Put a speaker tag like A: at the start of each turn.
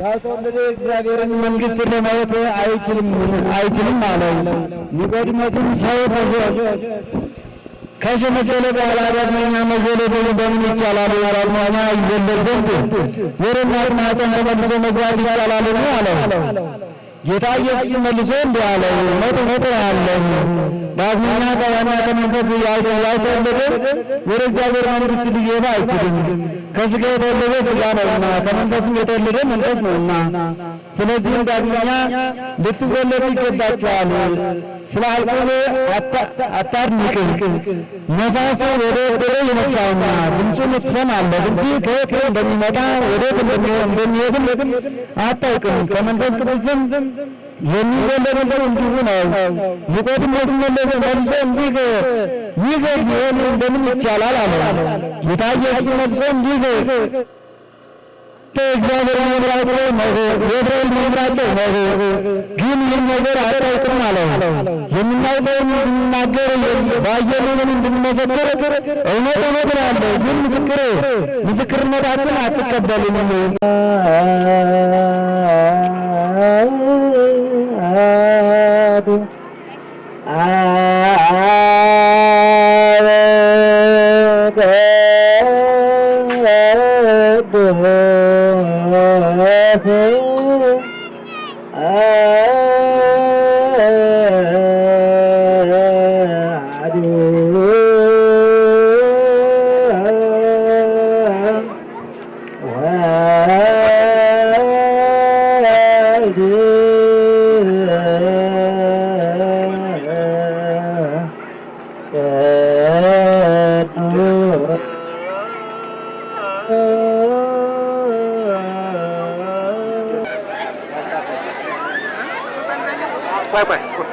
A: ያልተወለደ እግዚአብሔርን መንግሥት ለማየት አይችልም አለው። ኒቆዲሞስም ሰው ከሸመገለ በኋላ ዳግመኛ መወለድ በምን ይቻላል? ዳግመኛ ይወለድ ዘንድ ወደ እናት ማኅፀን ተመልሶ መግባት ይቻላልን? አለው። ጌታ ኢየሱስ መልሶ እንዲህ አለው፣ እውነት እልሃለሁ ዳግመኛ ከውኃና ከመንፈስ ያልተወለደ ወደ እግዚአብሔር መንግሥት ሊገባ አይችልም። ከሥጋ የተወለደ ሥጋ ነውና ከመንፈስም የተወለደ መንፈስ ነውና ስለዚህም ዳግመኛ ልትወለዱ ይገባችኋል። ስለ አልቆቤ አታድንቅም፣ ነፋሱ ወደ ወደደ ይነፍሳልና ድምፁን ትሰማለህ እንጂ ከየት እንደሚመጣ ወዴት እንደሚሄድም አታውቅም። ከመንፈስ ቅዱስም የሚወለደው እንዲሁ ነው። ኒቆዲሞስ መልሶ እንዲህ ይህ ቢሆን እንደምን ይቻላል አለ። ጌታ ኢየሱስ መልሶ እንዲህ እግዚአብሔር የሚመራቸው ነው፣ ገብርኤል የሚመራቸው ነው፣ ግን ይህን ነገር አታውቅም አለው። የምናውቀውን እንድንናገር ባየነውን እንድንመሰክር እውነት እውነት እላለሁ፣ ግን ምስክርነታችን አትቀበሉም።
B: Bye bye.